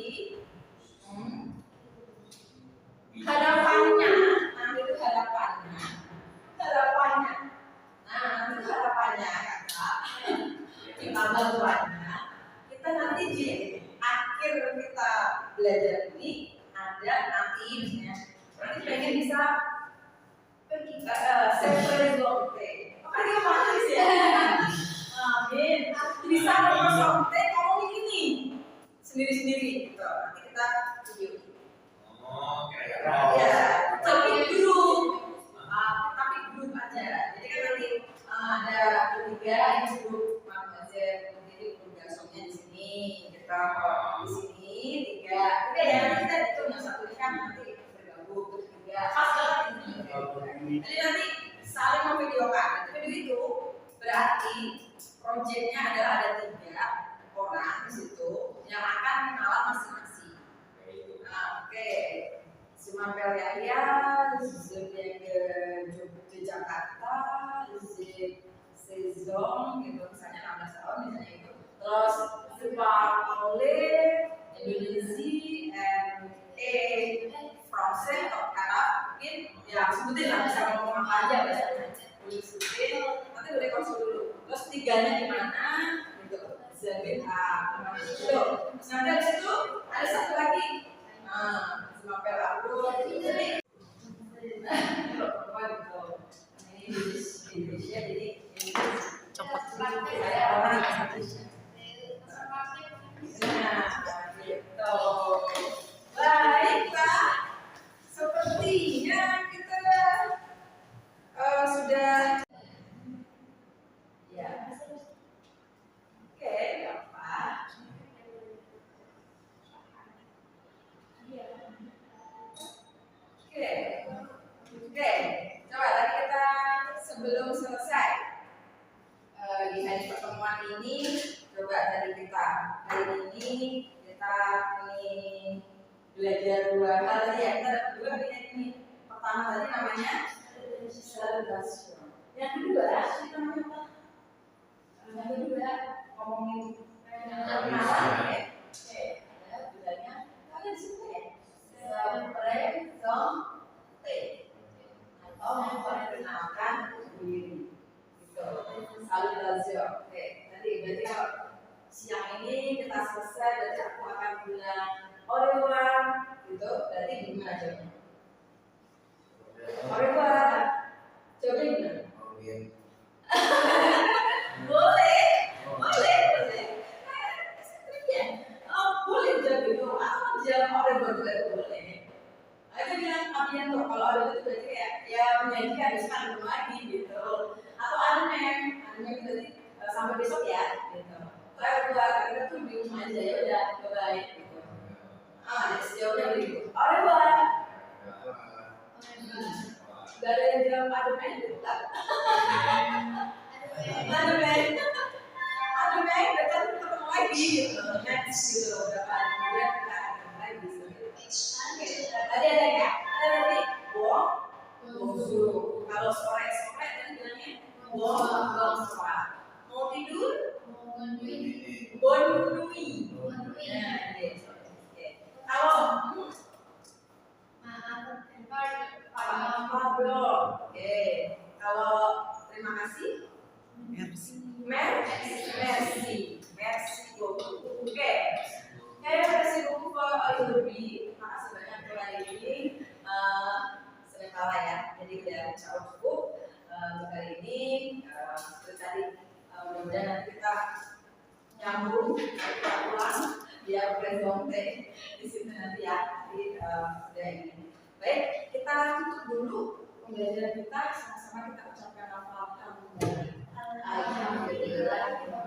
hadapannya, nanti itu hadapannya. Nah, nanti itu hadapannya kakak. Kita bantuannya. Kita nanti di akhir kita belajar ini ada nanti misalnya. Nanti pengen bisa sepresonte. Apa dia mana sih ya? Amin. Bisa sepresonte ngomong ini sendiri-sendiri gitu. Nanti kita video. Ya, tapi grup aja. Jadi kan nanti ada bertiga ini grup aja. Jadi grup garsonnya di sini, kita di sini tiga ya nanti kita itu yang satu ini kan nanti bergabung bertiga. Pas banget ini. Jadi nanti saling memvideokan. Tapi begitu berarti proyeknya adalah ada 3 orang di situ yang akan kenalan masing-masing. Oke. Sumampel Yahya, Zodiac ke Jakarta, Sezong gitu misalnya 16 tahun misalnya itu. Terus Sipar Paule, Indonesia, Francais atau karena mungkin ya sebutin lah bisa ngomong apa aja biasanya. Boleh sebutin, nanti boleh konsul dulu. Terus 3-nya di mana? Gitu. Zabin gitu. Terus nanti habis itu ada satu lagi. Sumampel Abdul. Jadi Indonesia jadi Cepat. saya orang Indonesia. Nah, gitu. Baiklah, sepertinya kita sudah ya. Oke, apa? Oke. Coba tadi kita sebelum selesai di hari pertemuan ini, coba tadi kita hari ini belajar 2 hal tadi ya. Kita dapat 2 ini. Pertama tadi namanya celebration. Yang kedua namanya apa? Yang kedua ngomongin kenalan ya. Oke, ada bedanya. Kalian di situ ya. Sepresonte atau memperkenalkan diri gitu. Salutation. Oke, nanti berarti kalau siang ini kita selesai berarti aku akan bilang au revoir gitu. Berarti gimana jawabnya? Au revoir. Jawabnya gimana? Boleh. Boleh jawab itu atau jawab au revoir juga boleh. Aku bilang apian tuh kalau ada itu berarti kayak ya menjanjikan misalkan belum lagi gitu. Atau adem berarti sampai besok ya gitu. Saya kita tuh di rumah aja ya udah baik gitu. Jadi sejauhnya begitu. Au revoir. Gak ada yang jawab adem gitu kan? Adem berarti ketemu lagi gitu. Next gitu berapa hari kemudian kita ketemu lagi gitu. Tadi ada ya? Ada tadi bonjour. Kalau sore tadi bilangnya bonsoir. Mau tidur? Bonne nuit. Kalau Pablo. Oke. Kalau terima kasih? Merci beaucoup. Oke. Merci beaucoup for your be. Makasih banyak untuk hari ini. Sementara ya. Jadi udah cukup untuk hari ini. Seperti tadi mudah-mudahan nanti kita nyambung, kita ulang biar presonte di sini nanti ya. Jadi udah ini. Baik, kita tutup dulu pembelajaran kita. Sama-sama kita ucapkan Alhamdulillah.